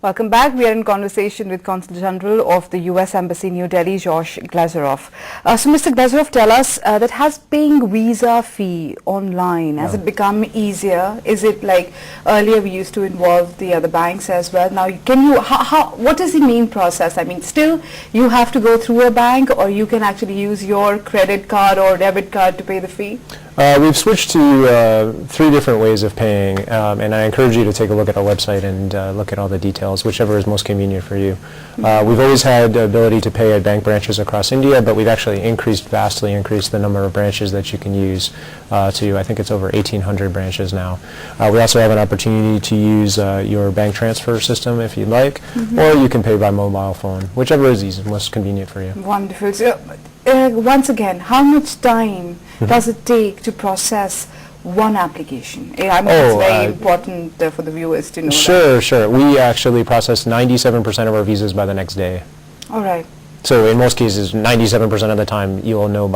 Welcome back. We are in conversation with Consul General of the U.S. Embassy, New Delhi, Josh Glazarov. So, Mr. Glazarov, tell us that has paying visa fee online, has it become easier? Is it like earlier we used to involve the other banks as well? Now, what is the main process? I mean, still you have to go through a bank, or you can actually use your credit card or debit card to pay the fee? We've switched to 3 different ways of paying, and I encourage you to take a look at our website and look at all the details, whichever is most convenient for you. We've always had the ability to pay at bank branches across India, but we've actually vastly increased the number of branches that you can use to, I think it's over 1,800 branches now. We also have an opportunity to use your bank transfer system if you'd like, or you can pay by mobile phone, whichever is easy, most convenient for you. Wonderful. So, once again, how much time does it take to process one application? I mean, it's very important for the viewers to know. Sure. We actually process 97% of our visas by the next day. All right. So in most cases, 97% of the time, you'll know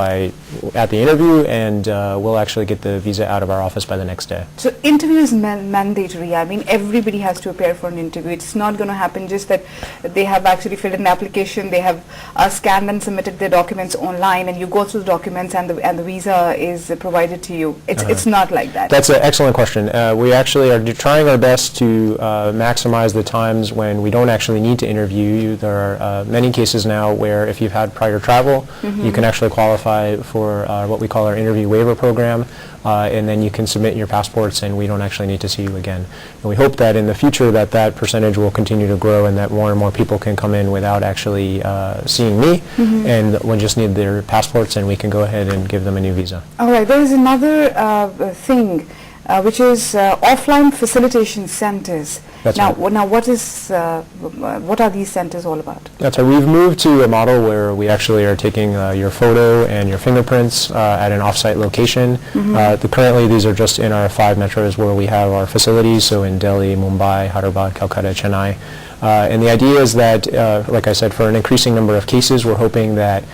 at the interview, and we'll actually get the visa out of our office by the next day. So interview is mandatory. I mean, everybody has to appear for an interview. It's not going to happen just that they have actually filled an application, they have scanned and submitted their documents online, and you go through the documents and the visa is provided to you. It's not like that. That's an excellent question. We actually are trying our best to maximize the times when we don't actually need to interview you. There are many cases now where if you've had prior travel, you can actually qualify for what we call our interview waiver program, and then you can submit your passports and we don't actually need to see you again. And we hope that in the future that percentage will continue to grow and that more and more people can come in without actually seeing me, and we'll just need their passports and we can go ahead and give them a new visa. All right, there is another thing which is offline facilitation centers. That's now, right. Now, what are these centers all about? That's right. We've moved to a model where we actually are taking your photo and your fingerprints at an off-site location. Currently, these are just in our 5 metros where we have our facilities, so in Delhi, Mumbai, Hyderabad, Calcutta, Chennai. And the idea is that, like I said, for an increasing number of cases, we're hoping that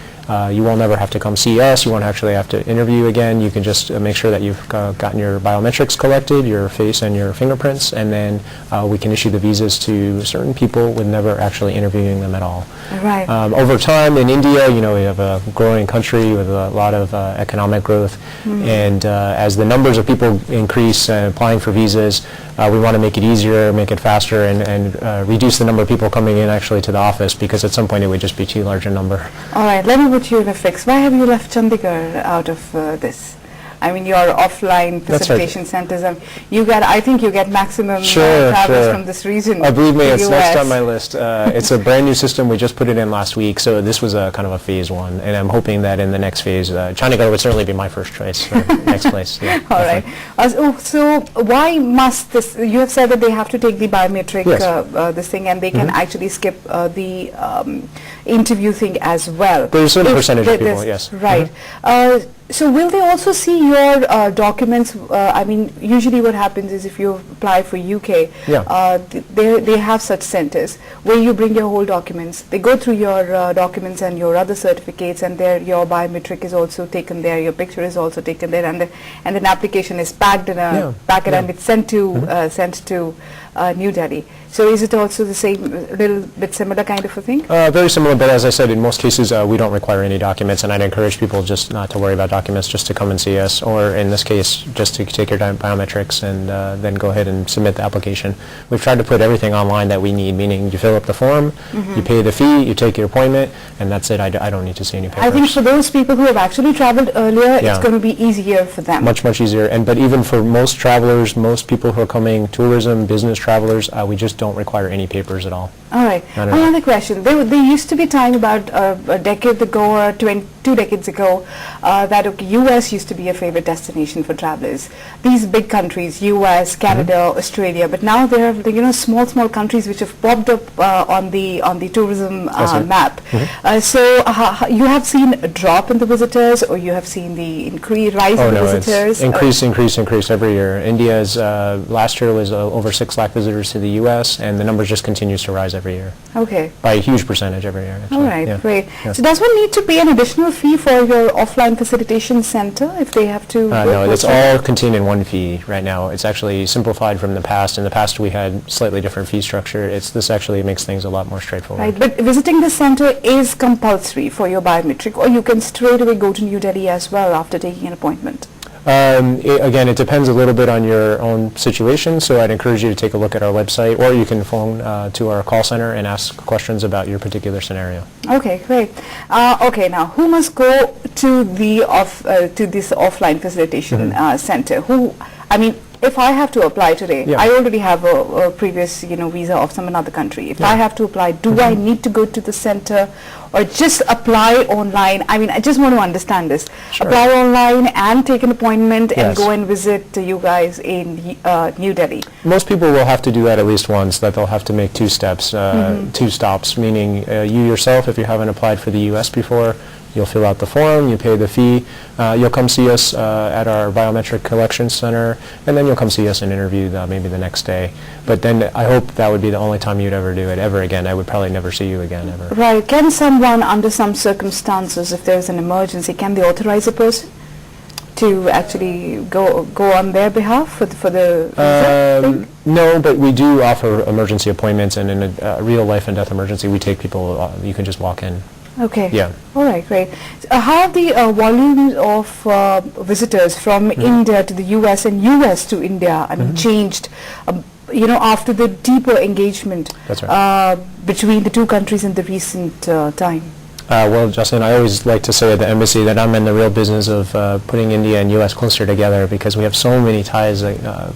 you will never have to come see us. You won't actually have to interview again. You can just make sure that you've gotten your biometrics collected, your face and your fingerprints, and then we can issue the visas to certain people with never actually interviewing them at all. Right. Over time in India, we have a growing country with a lot of economic growth, and as the numbers of people increase applying for visas, we want to make it easier, make it faster, and reduce the number of people coming in actually to the office, because at some point it would just be too large a number. All right, let me put you in a fix. Why have you left Chandigarh out of this? I mean, your offline facilitation centers. I think you get maximum travelers from this region. Believe me, it's next on my list. It's a brand new system. We just put it in last week, so this was a kind of a phase 1, and I'm hoping that in the next phase, Chandigarh would certainly be my first choice for next place. Yeah, all right. So why must this? You have said that they have to take the biometric this thing, and they can actually skip the interview thing as well. There's a certain percentage of people, yes. Right. So will they also see your documents? I mean, usually what happens is if you apply for UK, they have such centers where you bring your whole documents. They go through your documents and your other certificates, and your biometric is also taken there, your picture is also taken there, and an application is packed in a packet and it's sent to New Delhi. So is it also the same, a little bit similar kind of a thing? Very similar, but as I said, in most cases we don't require any documents, and I'd encourage people just not to worry about documents, just to come and see us, or in this case, just to take your biometrics and then go ahead and submit the application. We've tried to put everything online that we need, meaning you fill up the form, you pay the fee, you take your appointment, and that's it. I don't need to see any papers. I think for those people who have actually traveled earlier, it's going to be easier for them. Much easier, but even for most travelers, most people who are coming, tourism, business travelers, we just don't require any papers at all. All right. Another question. There used to be time about a decade ago or 2 decades ago that US used to be a favorite destination for travelers. These big countries, US, Canada, Australia, but now there are small countries which have popped up on the tourism map. So you have seen a drop in the visitors, or you have seen the rise in the visitors? Increase every year. India's last year was over 6 lakh visitors to the US, and the numbers just continues to rise every every year. Okay. By a huge percentage every year, actually. All right, Yeah. great. Yeah. So does one need to pay an additional fee for your offline facilitation center if they have to? No, it's all contained in one fee right now. It's actually simplified from the past. In the past, we had slightly different fee structure. This actually makes things a lot more straightforward. Right, but visiting the center is compulsory for your biometric, or you can straight away go to New Delhi as well after taking an appointment? Again, it depends a little bit on your own situation, so I'd encourage you to take a look at our website, or you can phone to our call center and ask questions about your particular scenario. Okay, great. Okay, now who must go to the to this offline facilitation center? If I have to apply today, Yeah. I already have a previous, visa of some another country. If I have to apply, do I need to go to the center or just apply online? I just want to understand this. Sure. Apply online and take an appointment and Yes. go and visit you guys in New Delhi. Most people will have to do that at least once, that they'll have to make two steps, two stops, meaning you yourself, if you haven't applied for the U.S. before, you'll fill out the form, you pay the fee, you'll come see us at our biometric collection center, and then you'll come see us and interview maybe the next day. But then I hope that would be the only time you'd ever do it ever again. I would probably never see you again ever. Right. Can someone, under some circumstances, if there's an emergency, can they authorize a person to actually go on their behalf for the visa thing? No, but we do offer emergency appointments, and in a real life and death emergency, we take people, you can just walk in. Okay. Yeah. All right, great. How have the volumes of visitors from India to the US and US to India changed, after the deeper engagement That's right. between the two countries in the recent time? Well, Justin, I always like to say at the embassy that I'm in the real business of putting India and U.S. closer together, because we have so many ties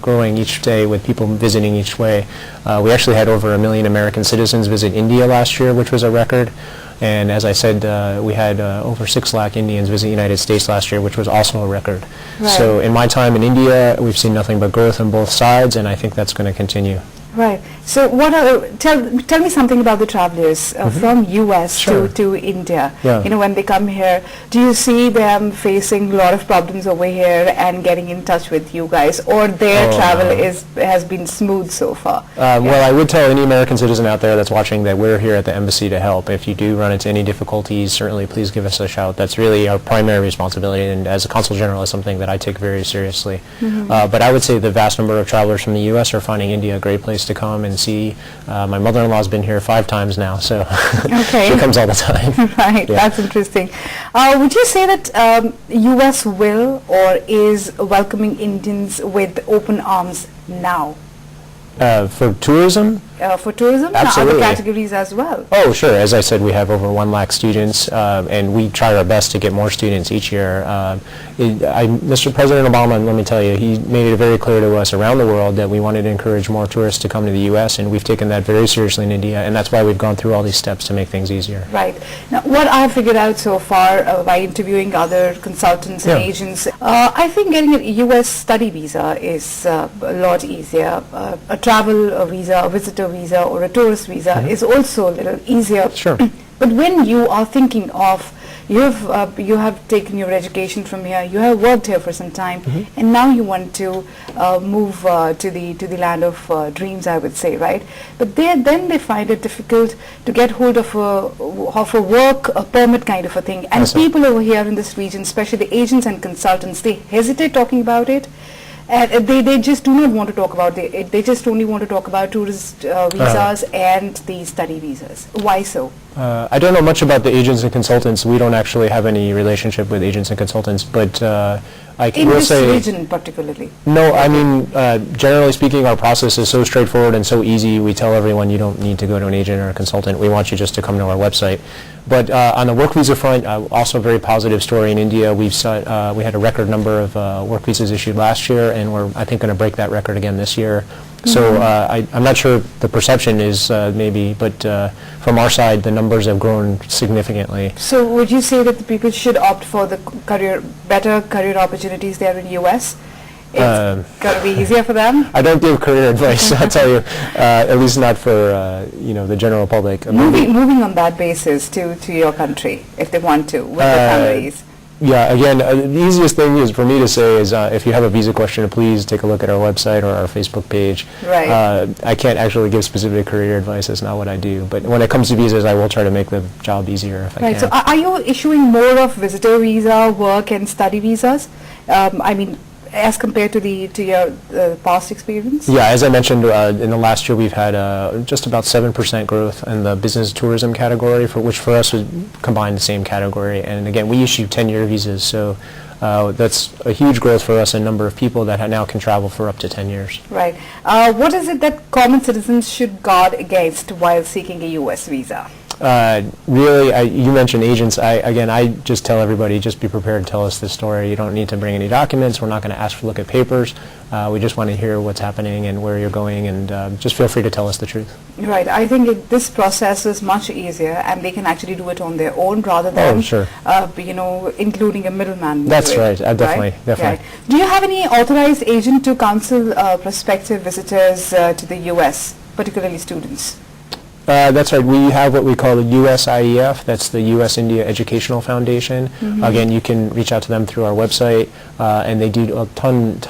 growing each day with people visiting each way. We actually had over 1 million American citizens visit India last year, which was a record. And as I said, we had over 6 lakh Indians visit the United States last year, which was also a record. Right. So in my time in India, we've seen nothing but growth on both sides, and I think that's going to continue. Right. So tell me something about the travelers from US Sure. to India. Yeah. When they come here, do you see them facing a lot of problems over here and getting in touch with you guys, or their travel has been smooth so far? Well, I would tell any American citizen out there that's watching that we're here at the embassy to help. If you do run into any difficulties, certainly please give us a shout. That's really our primary responsibility, and as a consul general, is something that I take very seriously. But I would say the vast number of travelers from the U.S. are finding India a great place to come and see. My mother-in-law's been here 5 times now, so Okay. she comes all the time. Right, Yeah. that's interesting. Would you say that U.S. will or is welcoming Indians with open arms now? For tourism? For tourism and Absolutely. other categories as well? Oh, sure. As I said, we have over 1 lakh students, and we try our best to get more students each year. Mr. President Obama, let me tell you, he made it very clear to us around the world that we wanted to encourage more tourists to come to the U.S., and we've taken that very seriously in India, and that's why we've gone through all these steps to make things easier. Right. Now, what I've figured out so far by interviewing other consultants and Yeah. agents, I think getting a U.S. study visa is a lot easier. A travel visa, a visitor visa, or a tourist visa is also a little easier. Sure. But when you are thinking of, you have taken your education from here, you have worked here for some time, and now you want to move to the land of dreams, I would say, right? But then they find it difficult to get hold of a work a permit kind of a thing. And Yes, sir. people over here in this region, especially the agents and consultants, they hesitate talking about it. And they just do not want to talk about it. They just only want to talk about tourist visas and the study visas. Why so? I don't know much about the agents and consultants. We don't actually have any relationship with agents and consultants, but I In will this say... region particularly? No, I mean, generally speaking, our process is so straightforward and so easy. We tell everyone you don't need to go to an agent or a consultant. We want you just to come to our website. But on the work visa front, also a very positive story in India. We had a record number of work visas issued last year, and we're, I think, going to break that record again this year. So I'm not sure the perception is maybe, but from our side, the numbers have grown significantly. So would you say that the people should opt for the better career opportunities there in U.S.? It's going to be easier for them? I don't give career advice, I'll tell you, at least not for the general public. Moving on that basis to your country, if they want to, with their families. Yeah, again, the easiest thing is for me to say is if you have a visa question, please take a look at our website or our Facebook page. Right. I can't actually give specific career advice. That's not what I do. But when it comes to visas, I will try to make the job easier if I can. Right. So are you issuing more of visitor visa, work and study visas? I mean, as compared to your past experience? Yeah, as I mentioned, in the last year we've had just about 7% growth in the business tourism category, which for us would combine the same category. And again, we issue 10-year visas, so that's a huge growth for us, a number of people that now can travel for up to 10 years. Right. What is it that common citizens should guard against while seeking a U.S. visa? Really, you mentioned agents. I just tell everybody, just be prepared to tell us this story. You don't need to bring any documents. We're not going to ask for look at papers. We just want to hear what's happening and where you're going, and just feel free to tell us the truth. Right. I think this process is much easier, and they can actually do it on their own rather than, including a middleman. That's right. Definitely. Right. Do you have any authorized agent to counsel prospective visitors to the U.S., particularly students? That's right. We have what we call the USIEF. That's the U.S. India Educational Foundation. Mm-hmm. Again, you can reach out to them through our website, and they do a ton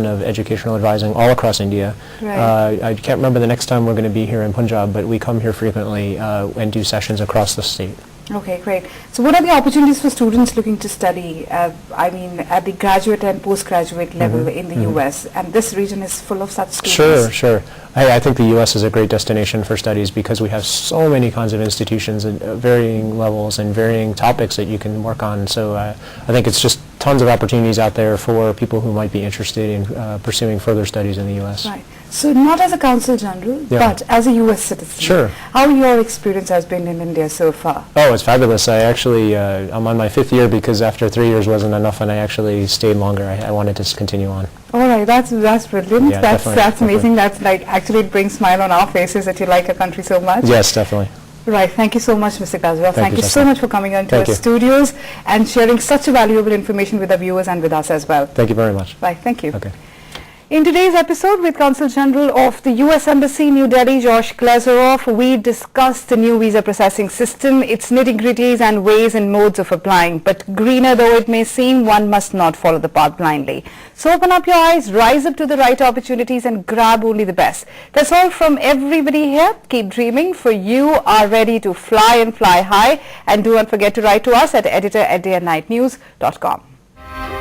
of educational advising all across India. Right. I can't remember the next time we're going to be here in Punjab, but we come here frequently and do sessions across the state. Okay, great. So what are the opportunities for students looking to study, at the graduate and postgraduate level in the U.S.? And this region is full of such students. Sure. I think the U.S. is a great destination for studies because we have so many kinds of institutions at varying levels and varying topics that you can work on. So I think it's just tons of opportunities out there for people who might be interested in pursuing further studies in the U.S. Right. So not as a Consul General, but as a U.S. citizen. Sure. How your experience has been in India so far? Oh, it's fabulous. I actually, I'm on my 5th year because after 3 years wasn't enough and I actually stayed longer. I wanted to continue on. All right, that's brilliant. Yeah, that's amazing. Definitely. That's actually it brings smile on our faces that you like our country so much. Yes, definitely. Right. Thank you so much, Mr. Gazwa. Thank you so Jessica. much for coming on to our studios and sharing such a valuable information with our viewers and with us as well. Thank you very much. Right. Thank you. Okay. In today's episode with Consul General of the U.S. Embassy, New Delhi, Josh Glazarov, we discussed the new visa processing system, its nitty-gritties and ways and modes of applying. But greener though it may seem, one must not follow the path blindly. So open up your eyes, rise up to the right opportunities and grab only the best. That's all from everybody here. Keep dreaming, for you are ready to fly and fly high. And do not forget to write to us at editor@dayandnightnews.com.